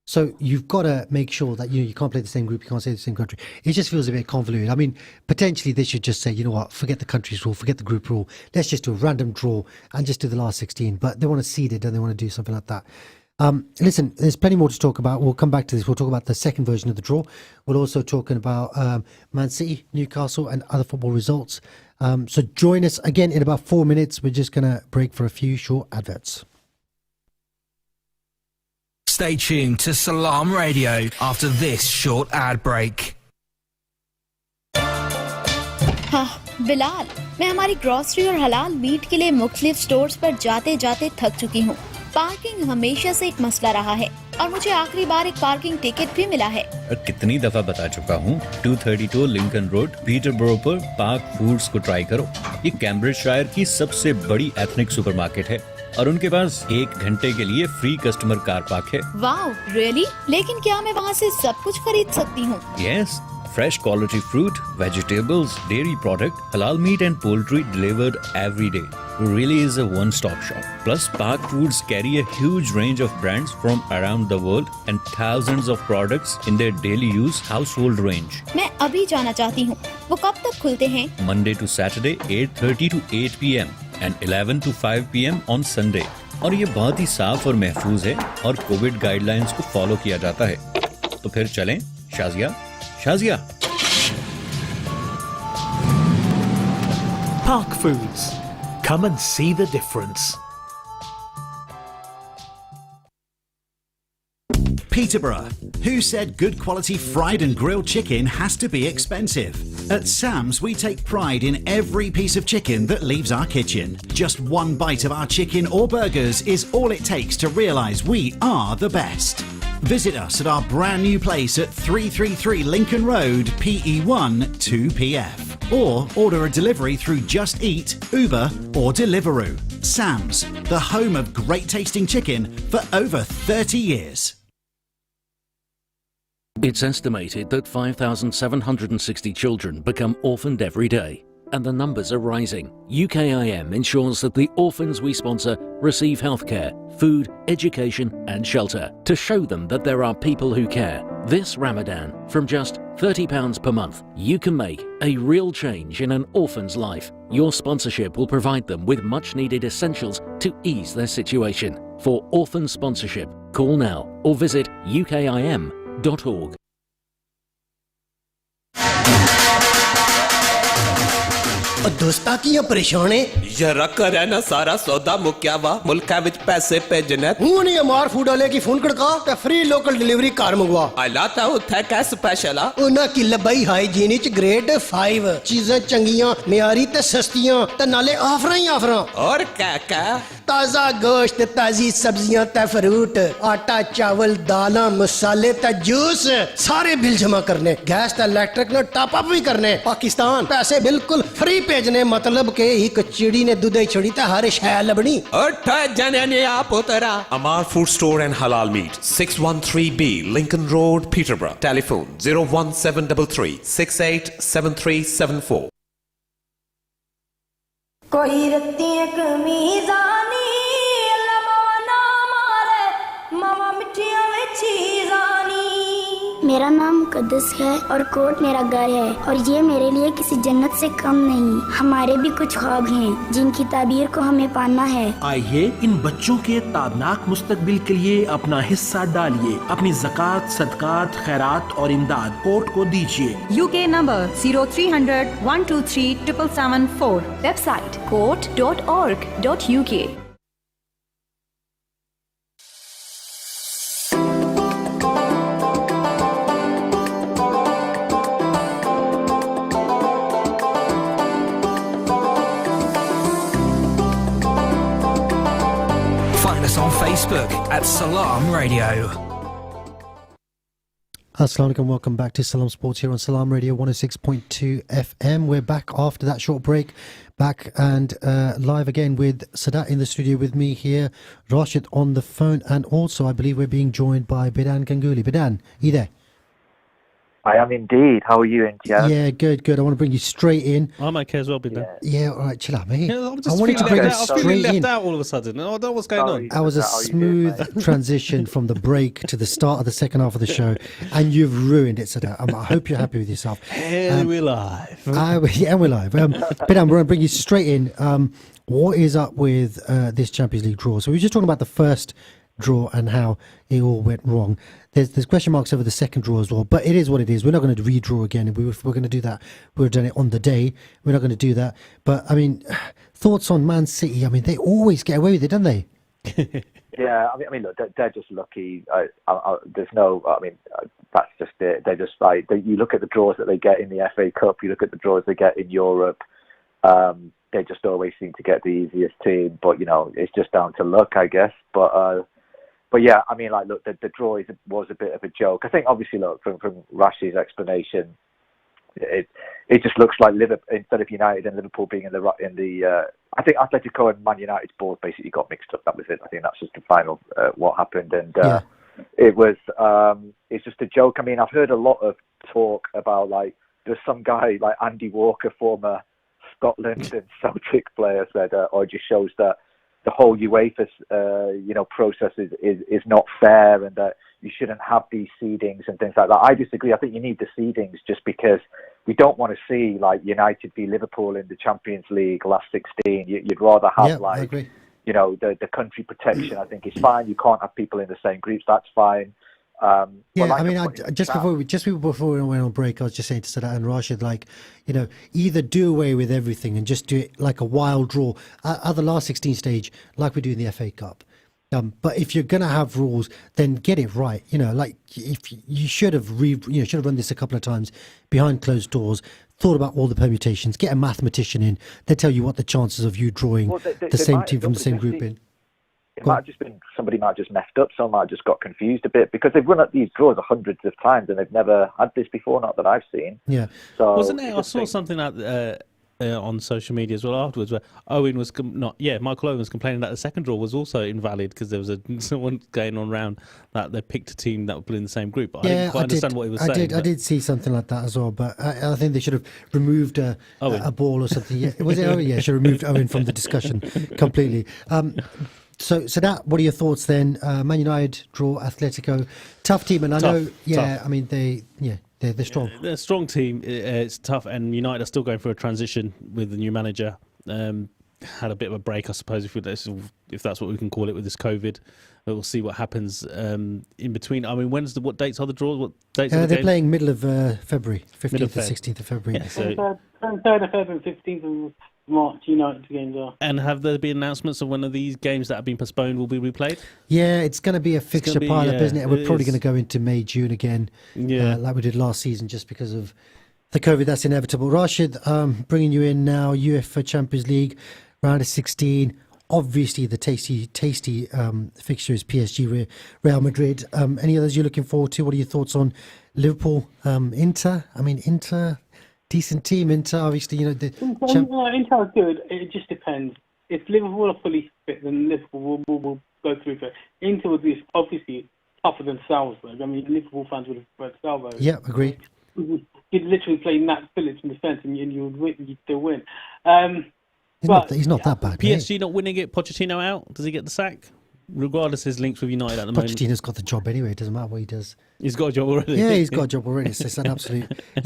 So you've got to make sure that you can't play the same group, you can't say the same country. It just feels a bit convoluted. I mean, potentially they should just say, you know what, forget the countries rule, forget the group rule. Let's just do a random draw and just do the last 16. But they want to seed it and they want to do something like that. Listen, there's plenty more to talk about. We'll come back to this. We'll talk about the second version of the draw. We're also talking about Man City, Newcastle, and other football results. So join us again in about 4 minutes. We're just going to break for a few short adverts. Stay tuned to Salaam Radio after this short ad break. हाँ बिलाल, मैं हमारी grocery और हलाल meet के लिए मुख्तलिफ stores पर जाते जाते थक चुकी हूँ। पार्किंग हमेशा से एक मसला रहा है और मुझे आखिरी बार एक पार्किंग टिकट भी मिला है। कितनी दफा बता चुका हूँ, 232 लिंकन रोड पीटरबरो पर पार्क फूड्स को ट्राई करो। ये कैम्ब्रिजशायर की सबसे बड़ी एथनिक सुपरमार्केट है और उनके पास 1 घंटे के लिए फ्री कस्टमर कार पार्क है। Wow, really? लेकिन क्या मैं वहाँ से सब कुछ खरीद सकती हूँ? Yes. Fresh quality fruit, vegetables, dairy product, halal meat and poultry delivered every day. It really is a one-stop shop. Plus, Park Foods carry a huge range of brands from around the world and thousands of products in their daily use household range. मैं अभी जाना चाहती हूँ। वो कब तक खुलते हैं? Monday to Saturday, 8:30 to 8 p.m. and 11 to 5 p.m. on Sunday. और ये बहुत ही साफ और महफूज है और कोविड गाइडलाइंस को फॉलो किया जाता है। तो फिर चलें, Shazia. Park Foods. Come and see the difference. Peterborough. Who said good quality fried and grilled chicken has to be expensive? At Sam's, we take pride in every piece of chicken that leaves our kitchen. Just one bite of our chicken or burgers is all it takes to realise we are the best. Visit us at our brand new place at 333 Lincoln Road, PE1 2PF. Or order a delivery through Just Eat, Uber or Deliveroo. Sam's, the home of great tasting chicken for over 30 years. It's estimated that 5,760 children become orphaned every day, and the numbers are rising. UKIM ensures that the orphans we sponsor receive healthcare, food, education and shelter to show them that there are people who care. This Ramadan, from just £30 per month, you can make a real change in an orphan's life. Your sponsorship will provide them with much needed essentials to ease their situation. For orphan sponsorship, call now or visit ukim.org. दोस्ता की परेशान है जरा कर है ना सारा सौदा मुक्या वा मुल्का विच पैसे भेजने हूं नहीं अमार फूड वाले की फोन खड़का ते फ्री लोकल डिलीवरी कार मंगवा आला ता उथे कै स्पेशल आ उना की लबाई हाइजीन च ग्रेड 5 चीजें चंगियां मियारी ते सस्तियां ते नाले ऑफरां ही ऑफरां और क्या ताजा गोश्त ताजी सब्जियां ते फ्रूट आटा चावल दालां मसाले ते जूस सारे बिल जमा करने गैस ते इलेक्ट्रिक नो टॉप अप भी करने पाकिस्तान पैसे बिल्कुल फ्री भेजने मतलब के एक चिड़ी ने दूध छड़ी ते हर शै लबनी और जने ने आप उतरा Amar Food Store and Halal Meat 613B Lincoln Road Peterborough telephone 01733 687374 कोई रत्ती कमीज़ानी लबाना मारे मामा मिठिया में चीज़ानी। मेरा नाम मुकद्दस है और कोर्ट मेरा घर है और ये मेरे लिए किसी जन्नत से कम नहीं। हमारे भी कुछ ख्वाब हैं जिनकी ताबीर को हमें पाना है। आइए इन बच्चों के ताबनाक मुस्तकबिल के लिए अपना हिस्सा डालिए। अपनी ज़कात, सदकात, खैरात और इमदाद कोर्ट को दीजिए। UK number 0300 123 774। Website court.org.uk। On Facebook at Salaam Radio. Assalamu alaikum, welcome back to Salaam Sports here on Salaam Radio 106.2 FM. We're back after that short break, back and live again with Sadat in the studio with me here, Rashid on the phone, and also I believe we're being joined by Bidan Ganguly. Bidan, are you there? I am indeed. How are you, Imtiaz? Yeah, good. I want to bring you straight in. I'm okay as well, Bidan. Yeah, all right, chill out, mate. I wanted to bring you straight left in. out all of a sudden. I don't know what's going on. That was a smooth transition from the break to the start of the second half of the show, and you've ruined it, Sadat. I hope you're happy with yourself. And we're live. Yeah, we're live. Bidan, we're going to bring you straight in. What is up with this Champions League draw? So we were just talking about the first draw and how it all went wrong. There's question marks over the second draw as well, but it is what it is. We're not going to redraw again. If we're going to do that, we've done it on the day. We're not going to do that. But I mean, thoughts on Man City? I mean, they always get away with it, don't they? Yeah, I mean, look, they're just lucky. There's no, I mean, that's just it. They're just like, you look at the draws that they get in the FA Cup, you look at the draws they get in Europe, they just always seem to get the easiest team. But, you know, it's just down to luck, I guess. But yeah, I mean, like, look, the draw was a bit of a joke. I think, obviously, look, from Rashi's explanation, it just looks like Liverpool, instead of United and Liverpool being in the I think Atletico and Man United's board basically got mixed up. That was it. I think that's just the final what happened, and it was it's just a joke. I mean, I've heard a lot of talk about, like, there's some guy like Andy Walker, former Scotland and Celtic player, said, or it just shows that the whole UEFA, process is not fair, and that you shouldn't have these seedings and things like that. I disagree. I think you need the seedings just because we don't want to see, like, United v Liverpool in the Champions League last 16. You'd rather have the country protection. I think is fine. You can't have people in the same groups. That's fine. Just before we went on break, I was just saying to Sadat and Rashid, like, either do away with everything and just do it like a wild draw at the last 16 stage, like we do in the FA Cup. But if you're going to have rules, then get it right. Like if you should have should have run this a couple of times behind closed doors, thought about all the permutations, get a mathematician in, they tell you what the chances of you drawing the same team from the same group in. It might have just been somebody might have just messed up, someone might have just got confused a bit because they've run up these draws hundreds of times and they've never had this before, not that I've seen. Yeah. So wasn't there? I saw something on social media as well afterwards where Owen was Michael Owen was complaining that the second draw was also invalid because there was someone going on round that they picked a team that would play in the same group. But I didn't quite understand what he was saying. I did see something like that as well, but I think they should have removed a ball or something. Yeah, was it Owen? Yeah, should have removed Owen from the discussion completely. So Sadat, what are your thoughts then? Man United draw Atletico, tough team, and I know, I mean they're strong. They're a strong team. It's tough, and United are still going through a transition with the new manager. Had a bit of a break, I suppose, if that's what we can call it, with this COVID. But we'll see what happens in between. I mean, what dates are the draws? What dates are the they're games? playing middle of February, 15th and 16th of February. Yeah, so 3rd of February and 15th of March, United games are. And have there been announcements of when of these games that have been postponed will be replayed? Yeah, it's going to be a fixture pile-up, isn't it? We're probably going to go into May, June again, like we did last season, just because of the COVID. That's inevitable. Rashid, bringing you in now, UEFA Champions League, round of 16. Obviously, the tasty fixture is PSG, Real Madrid. Any others you're looking forward to? What are your thoughts on Liverpool, Inter? I mean, Inter, decent team. Inter, obviously, Inter is good. It just depends. If Liverpool are fully fit, then Liverpool will go through for it. Inter would be obviously tougher than Salzburg. I mean, Liverpool fans would have preferred Salzburg. Yeah, agree. You'd literally play Nat Phillips in defence and you would win. You'd still win. He's not that bad. PSG not winning it. Pochettino out. Does he get the sack? Regardless of his links with United at the moment. Pochettino's got the job anyway. It doesn't matter what he does. He's got a job already. Yeah, he's got a job already. So it's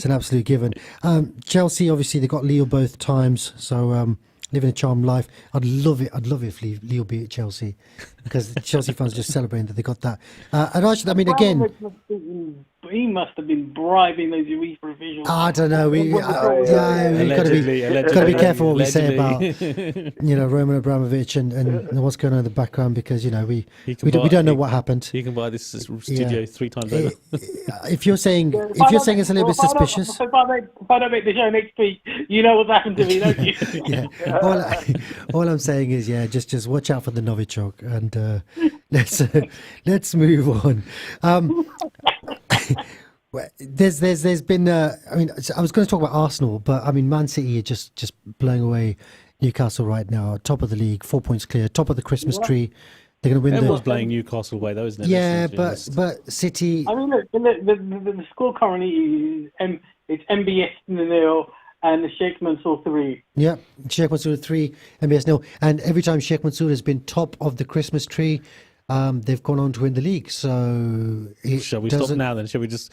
an absolute given. Chelsea, obviously, they got Leo both times. So living a charmed life. I'd love it if Leo beat at Chelsea, because the Chelsea fans are just celebrating that they got that. And Rashid, I mean, again, he must have been bribing those UEFA officials. I don't know. We've got to be careful what we say about Roman Abramovich and what's going on in the background, because we don't know what happened. You can buy this studio 3 times over. If you're saying it's a little bit suspicious, if I don't make the show next week, you know what's happened to me, don't you? Yeah. All I'm saying is, just watch out for the Novichok, and let's move on. There's been I was going to talk about Arsenal, but I mean, Man City are just blowing away Newcastle right now, top of the league, 4 points clear, top of the Christmas tree. They're going to win. Everyone's blowing Newcastle away, though, isn't it? Yeah, but City. I mean, look, the score currently is it's MBS 0 and the Sheikh Mansour 3. Yeah, Sheikh Mansour 3, MBS 0, and every time Sheikh Mansour has been top of the Christmas tree, they've gone on to win the league. So shall we stop now then? Shall we just,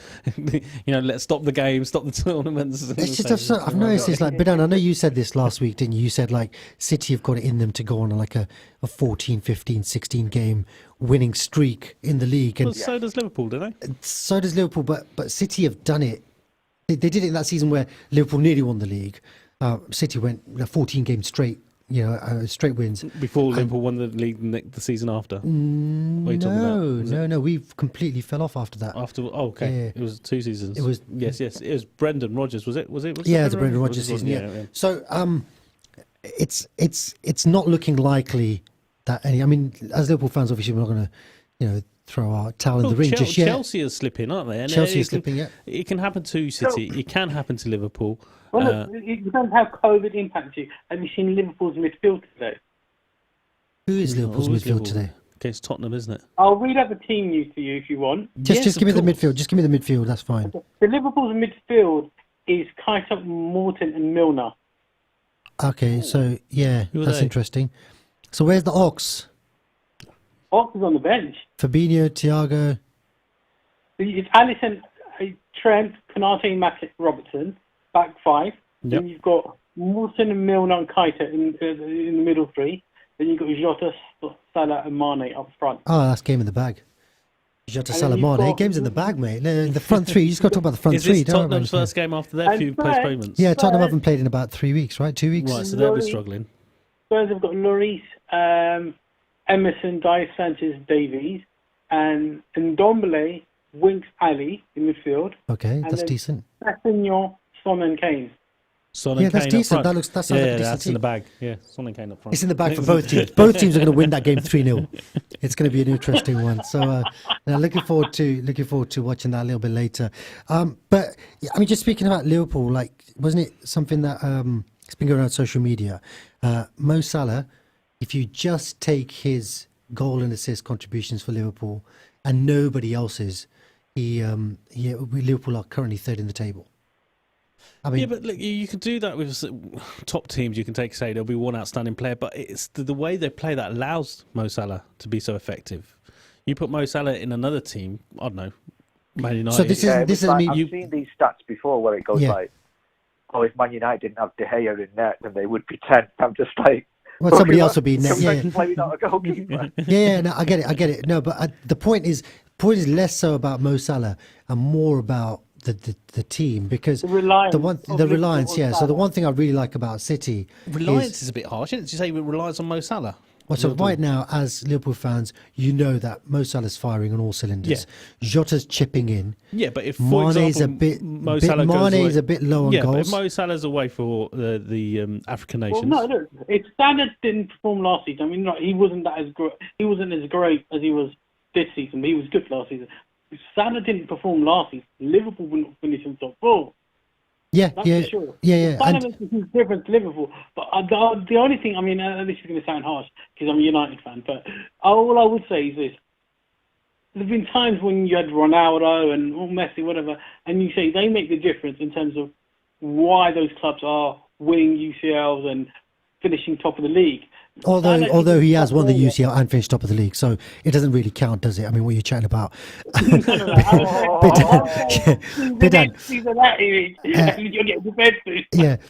let's stop the game, stop the tournaments? It's just I've noticed it's like, Bidan, I know you said this last week, didn't you? You said like City have got it in them to go on like a 14, 15, 16 game winning streak in the league. And so does Liverpool, do they? So does Liverpool, but City have done it. They did it in that season where Liverpool nearly won the league. City went 14 games straight. Straight wins. Before Liverpool won the league the season after? No, we completely fell off after that. Okay. It was 2 seasons. It was yes. It was Brendan Rodgers, was it? Yeah, the Brendan Rodgers season. Yeah. So it's not looking likely that any. I mean, as Liverpool fans, obviously, we're not going to throw our towel in the ring just yet. Chelsea is slipping, aren't they? And Chelsea is slipping. Yeah. It can happen to City. It can happen to Liverpool. Well, look, it depends how COVID impacts you. Have you seen Liverpool's midfield today? Who is Liverpool's midfield today? Against Tottenham, isn't it? I'll read out the team news for you if you want. Just give me the midfield. Just give me the midfield. That's fine. The Liverpool's midfield is Keita, Morton, and Milner. Okay, so that's interesting. So where's the Ox? Ox is on the bench. Fabinho, Thiago. It's Alisson, Trent, Konate, Matic, Robertson. Back 5. Yep. Then you've got Morton and Milner and Keita in the middle 3. Then you've got Jota, Salah and Mane up front. Oh, that's game in the bag. Jota, Salah, Mane. Game's in the bag, mate. The front 3. You just got to talk about the front 3. Is this Tottenham's first game after their few postponements? Yeah, Tottenham haven't played in about 3 weeks, right? 2 weeks? Right, so they'll be struggling. Spurs have got Lloris, Emerson, Dice Sanchez, Davies, and Ndombele, Winks, Ali in midfield. Okay, and that's then decent. Sessegnon, Son and Kane. Son Yeah, and that's Kane decent. Up front. That sounds like a decent that's in team. the bag. Yeah, Son and Kane up front. It's in the bag for both teams. Both teams are going to win that game 3-0. It's going to be an interesting one. So now looking forward to watching that a little bit later. But I mean, just speaking about Liverpool, like, wasn't it something that it's been going around social media? Mo Salah, if you just take his goal and assist contributions for Liverpool and nobody else's, Liverpool are currently third in the table. I mean, yeah, but look, you can do that with top teams. You can say there'll be one outstanding player, but it's the way they play that allows Mo Salah to be so effective. You put Mo Salah in another team, I don't know, Man United. So this is I've me. seen these stats before where it goes like, "Oh, if Man United didn't have De Gea in net, then they would be 10th." I'm just like, well, somebody else would be in net. Maybe not a goalkeeper. Yeah, no, I get it. No, but the point is less so about Mo Salah and more about the team, because the reliance. Yeah. So the one thing I really like about City, reliance is a bit harsh, isn't it? You say reliance on Mo Salah. Well, so right now, as Liverpool fans, you know that Mo Salah's firing on all cylinders. Yeah. Jota's chipping in. Yeah, but if, for Mane's example, Mane's a bit low on goals. But if Mo Salah's away for the African nations. Well, no, if Sadat didn't perform last season, I mean, he wasn't as great as he was this season, but he was good last season. If Salah didn't perform last season, Liverpool wouldn't finish in top 4. Yeah, that's for sure. Yeah. Salah makes a huge difference to Liverpool. But the only thing, I mean, this is going to sound harsh because I'm a United fan, but all I would say is this. There have been times when you had Ronaldo and Messi, whatever, and you say they make the difference in terms of why those clubs are winning UCLs and finishing top of the league. Although he has won the UCL and finished top of the league, so it doesn't really count, does it? I mean, what are you chatting about?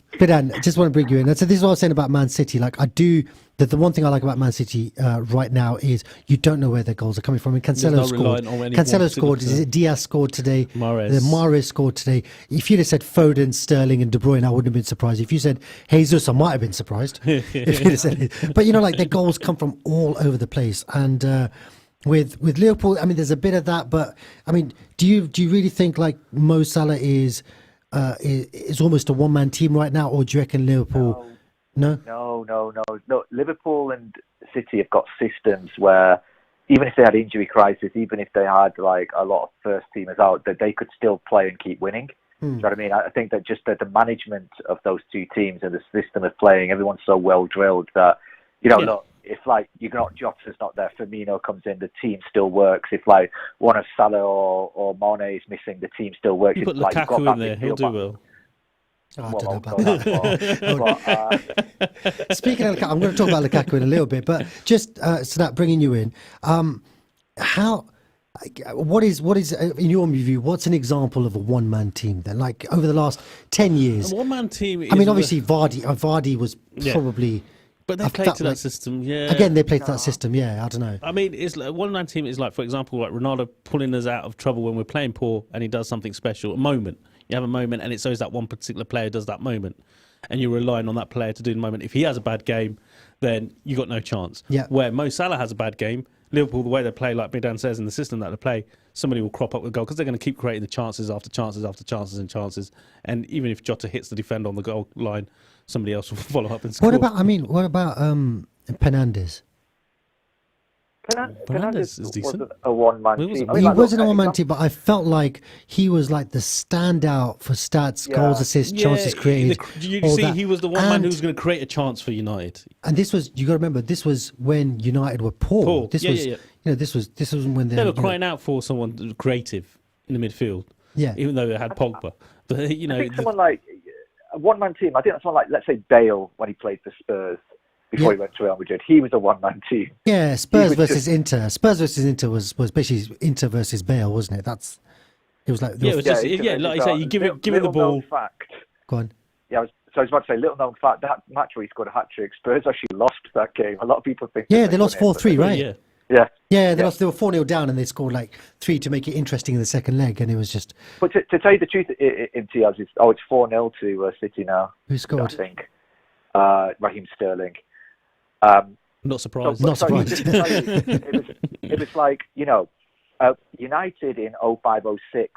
Bidan, just want to bring you in. So this is what I was saying about Man City. Like, I do. The one thing I like about Man City right now is you don't know where their goals are coming from. And Cancelo scored. Cancelo scored. Is it Diaz scored today? Mahrez scored today. If you'd have said Foden, Sterling, and De Bruyne, I wouldn't have been surprised. If you said Jesus, I might have been surprised. If you'd have said it. But like their goals come from all over the place. And with Liverpool, I mean, there's a bit of that. But I mean, do you really think like Mo Salah is almost a one-man team right now, or do you reckon Liverpool? No. Liverpool and City have got systems where even if they had injury crisis, even if they had like a lot of first teamers out, that they could still play and keep winning. Do you know what I mean? I think that just the management of those two teams and the system of playing, everyone's so well drilled that look, if like Jota's not there, Firmino comes in, the team still works. If like one of Salah or Mane is missing, the team still works. You put Lukaku in there, he'll do well. I don't know about that. Speaking of Lukaku, I'm going to talk about Lukaku in a little bit, but just Sadat, bringing you in, what is in your view? What's an example of a one-man team then? Like over the last 10 years, a one-man team. I mean, obviously Vardy was probably. But they played to that system, yeah. Again, they played to that system, yeah. I don't know. I mean, it's like, one-man team is like, for example, like Ronaldo pulling us out of trouble when we're playing poor, and he does something special. A moment. You have a moment, and it's always that one particular player does that moment, and you're relying on that player to do the moment. If he has a bad game, then you got no chance. Yeah. Where Mo Salah has a bad game, Liverpool, the way they play, like Bidan says, in the system that they play, somebody will crop up with a goal because they're going to keep creating the chances after chances after chances and chances. And even if Jota hits the defender on the goal line, somebody else will follow up and score. What about Fernandes? Fernandes is decent. Wasn't a one-man team. He wasn't a one-man team, but I felt like he was like the standout for stats, goals, assists, chances created. He was the one man who was going to create a chance for United. And this was, you got to remember, this was when United were poor. This was when they were crying out for someone creative in the midfield. Yeah, even though they had Pogba. But I think someone like a one-man team. I think someone like, let's say, Bale when he played for Spurs. Before he went to Real Madrid, he was a one-man team. Yeah, Spurs versus Inter. Spurs versus Inter was basically Inter versus Bale, wasn't it? It was like like you say, you give it the ball. Fact. Go on. Yeah, I was about to say, little known fact, that match where he scored a hat-trick, Spurs actually lost that game. A lot of people think. Yeah, they lost 4-3, right? Yeah. They lost. They were 4-0 down, and they scored like 3 to make it interesting in the second leg, and it was just. But to tell you the truth, Imtiaz, it's 4-0 to City now. Who scored? I think Raheem Sterling. Not surprised. Not surprised. It was like, United in 05-06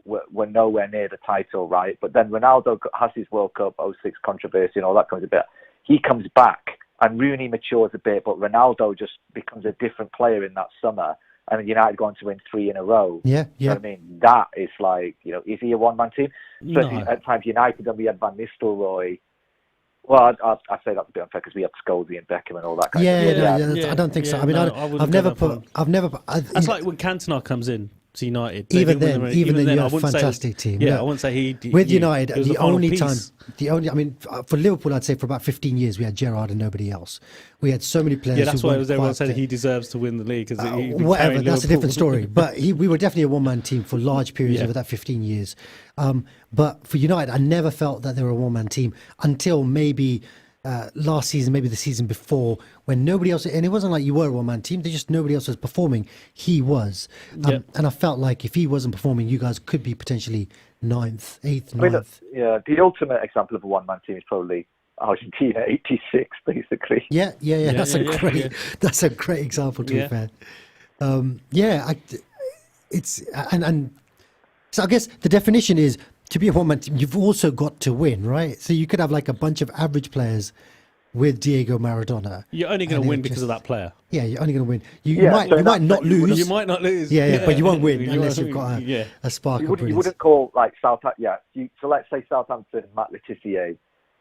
were nowhere near the title, right? But then Ronaldo has his World Cup 06 controversy and all that comes a bit. He comes back and Rooney matures a bit, but Ronaldo just becomes a different player in that summer. And United going to win 3 in a row. Yeah. I mean, that is like, is he a one-man team? So at times United, and we had Van Nistelrooy. Well, I'd say that's a bit unfair because we had Scholes and Beckham and all that kind of stuff. I don't think so. I mean, I've never. That's like when Cantona comes in to United. Even then, you have a fantastic team. Yeah, I wouldn't say he with United. The only, I mean, for Liverpool, I'd say for about 15 years we had Gerrard and nobody else. We had so many players. Yeah, that's why everyone said he deserves to win the league. Whatever, that's a different story. But we were definitely a one-man team for large periods over that 15 years. But for United, I never felt that they were a one-man team until maybe last season, maybe the season before, when nobody else, and it wasn't like you were a one-man team, they just nobody else was performing. He was. And I felt like if he wasn't performing, you guys could be potentially 9th, 8th, 9th. The ultimate example of a one-man team is probably Argentina 86, basically. Yeah. That's a great example, to be fair. So I guess the definition is, to be a one-man team, you've also got to win, right? So you could have like a bunch of average players with Diego Maradona. You're only going to win because of that player. Yeah, you're only going to win. You might not lose. You might not lose. Yeah, but you won't win unless you've got a spark of brilliance. You wouldn't call like Southampton. So let's say Southampton, Matt Letizia.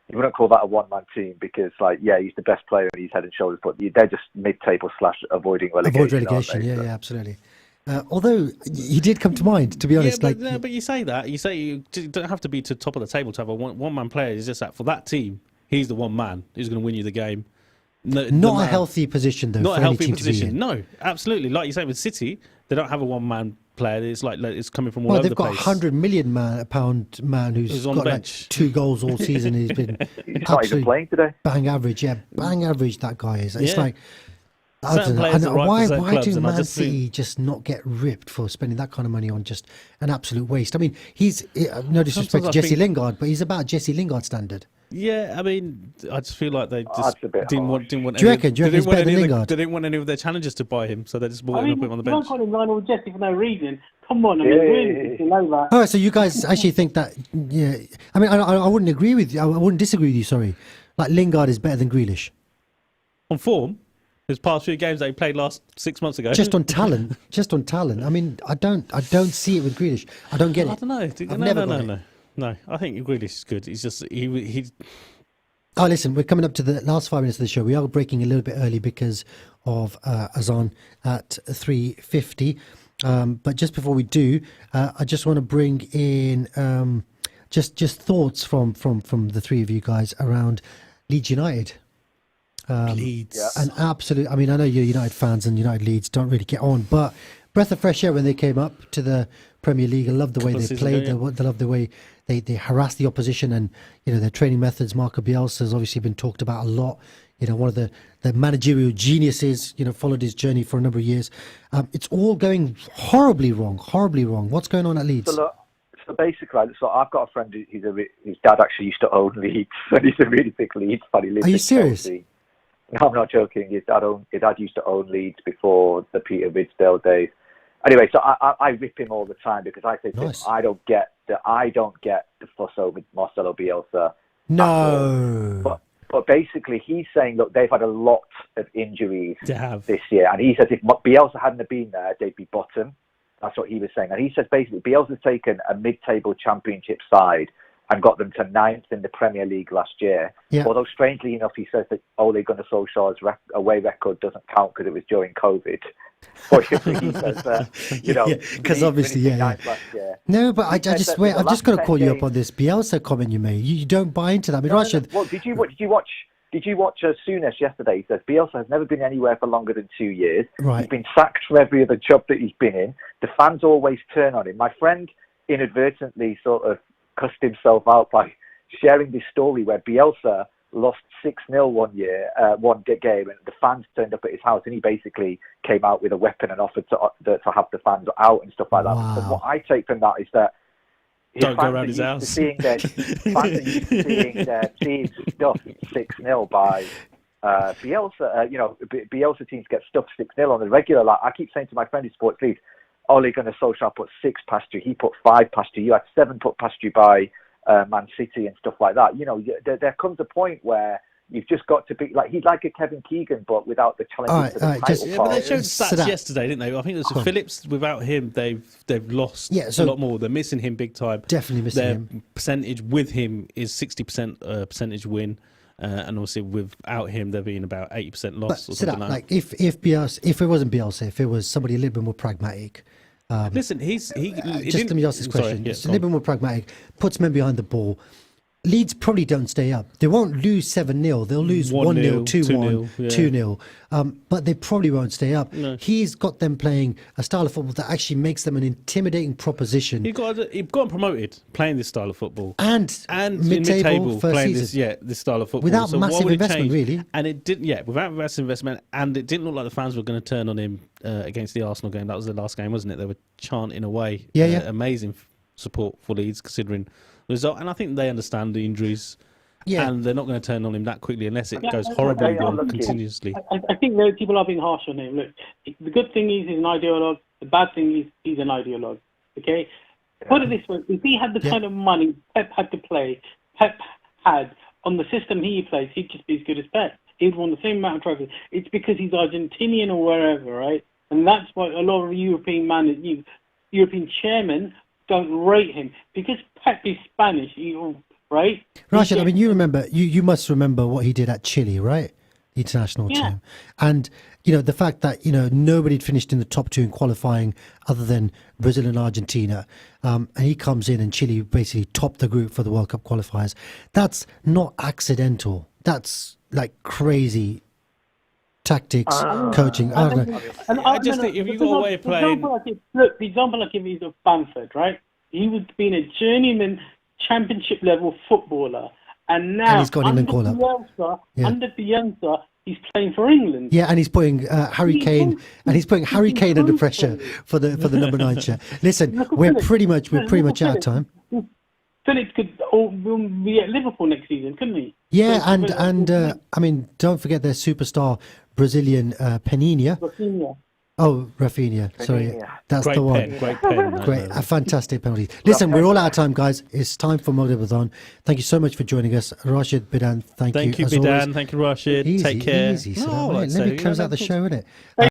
You wouldn't call that a one-man team because, he's the best player and he's head and shoulders, but they're just mid-table / avoiding relegation. Avoid relegation, yeah, absolutely. Although he did come to mind, to be honest. But you say that. You say you don't have to be to top of the table to have a one-man player. It's just that for that team, he's the one man who's going to win you the game. Not a healthy position, though. Not a healthy position. No, absolutely. Like you say with City, they don't have a one-man player. It's like it's coming from all over the place. Well, they've got £100 million man who's got like 2 goals all season. He's been he's not even playing today. Bang average, bang average. That guy is. It's like. I don't know. Why do Man City just not get ripped for spending that kind of money on just an absolute waste? I mean, he's no disrespect to Jesse Lingard, but he's about Jesse Lingard standard. Yeah, I mean, I just feel like they just didn't want. Do you reckon he's better than Lingard? They didn't want any of their challengers to buy him, so they just bought him and put him on the bench. You don't call him Lionel Jesse for no reason. Come on, I mean, really, you know that. Oh, so you guys actually think that? Yeah, I mean, I wouldn't agree with you. I wouldn't disagree with you. Sorry, like Lingard is better than Grealish on form. His past few games that he played last 6 months ago. Just on talent. I mean, I don't see it with Grealish. I don't get it. I don't know. No. I think Grealish is good. He's just he. Oh, listen, we're coming up to the last 5 minutes of the show. We are breaking a little bit early because of Azan at 3:50. But just before we do, I just want to bring in just thoughts from the three of you guys around Leeds United. Leeds. And absolute. I mean, I know you're United fans, and United Leeds don't really get on, but breath of fresh air when they came up to the Premier League. I love the way they played. They love the way they harassed the opposition, and their training methods. Marco Bielsa has obviously been talked about a lot. One of the managerial geniuses. Followed his journey for a number of years. It's all going horribly wrong. What's going on at Leeds? So basically, I've got a friend whose dad actually used to own Leeds, and he's a really big Leeds fan. He lives Are you serious? Chelsea. No, I'm not joking. His dad used to own Leeds before the Peter Ridsdale days. Anyway, so I rip him all the time because I say to him, I don't get the fuss over Marcelo Bielsa. No. But basically, he's saying, look, they've had a lot of injuries this year, and he says if Bielsa hadn't been there, they'd be bottom. That's what he was saying, and he says basically Bielsa's taken a mid-table Championship side and got them to 9th in the Premier League last year. Yeah. Although, strangely enough, he says that Ole Gunnar Solskjaer's away record doesn't count because it was during COVID. He says, because obviously, No, but I've just got to call you up on this Bielsa comment you made. You don't buy into that. I mean, Russia. Well, did you watch Souness yesterday? He says Bielsa has never been anywhere for longer than 2 years. Right. He's been sacked from every other job that he's been in. The fans always turn on him. My friend inadvertently sort of cussed himself out by sharing this story where Bielsa lost 6-0 one game, and the fans turned up at his house, and he basically came out with a weapon and offered to have the fans out and stuff like that. Wow. So what I take from that is that don't go around his house. Fans are used to seeing their teams stuffed 6-0 by Bielsa, Bielsa teams get stuffed 6-0 on the regular. Like I keep saying to my friend who sports leads, Ole Gunnar Solskjaer put 6 past you. He put 5 past you. You had 7 put past you by Man City and stuff like that. There comes a point where you've just got to be like he's like a Kevin Keegan, but without the challenge for the title. But they showed stats yesterday, didn't they? I think it was Phillips. Without him, they've lost a lot more. They're missing him big time. Definitely missing him. Their percentage with him is 60% percentage win. And obviously, without him, there being about 80% loss. But Sadat, if it wasn't Bielsa, if it was somebody a little bit more pragmatic. Listen, just let me ask this question. Just a little bit more pragmatic. Puts men behind the ball. Leeds probably don't stay up. They won't lose 7-0. They'll lose 1-0, 2-1, 2-0. But they probably won't stay up. No. He's got them playing a style of football that actually makes them an intimidating proposition. He got promoted playing this style of football. And mid-table playing this style of football. Without massive investment, really. And it didn't, without massive investment. And it didn't look like the fans were going to turn on him against the Arsenal game. That was the last game, wasn't it? They were chanting away. Amazing support for Leeds, considering result, and I think they understand the injuries, and they're not going to turn on him that quickly unless it goes horribly wrong continuously. I think people are being harsh on him. Look, the good thing is he's an ideologue. The bad thing is he's an ideologue. Okay, put it this way: if he had the kind of money Pep had to play, Pep had on the system he plays, he'd just be as good as Pep. He'd won the same amount of trophies. It's because he's Argentinian or wherever, right? And that's why a lot of European chairmen don't rate him, because Pep is Spanish, right? Rashid, I mean, you must remember what he did at Chile, right? The international team. And, the fact that, nobody had finished in the top 2 in qualifying other than Brazil and Argentina. And he comes in and Chile basically topped the group for the World Cup qualifiers. That's not accidental. That's like crazy tactics, coaching. I just think if you got a way of playing... The example I give you is of Bamford, right? He was being a journeyman championship level footballer, and now he's got England call up. Under Bielsa, he's playing for England. Yeah, and he's putting Harry Kane under pressure for the number 9 chair. Listen, we're pretty much out of time. Phillips could be at Liverpool next season, couldn't he? Yeah, and I mean, don't forget their superstar Brazilian Peninha. Rafinha. Sorry, that's great the one. Great pen. Great, a fantastic penalty. Listen, we're all out of time, guys. It's time for Mogadabadhan. Thank you so much for joining us, Rashid, Bidan. Thank you, Bidan. Thank you, Rashid. Easy, take care. Easy. So let me close out the show, innit?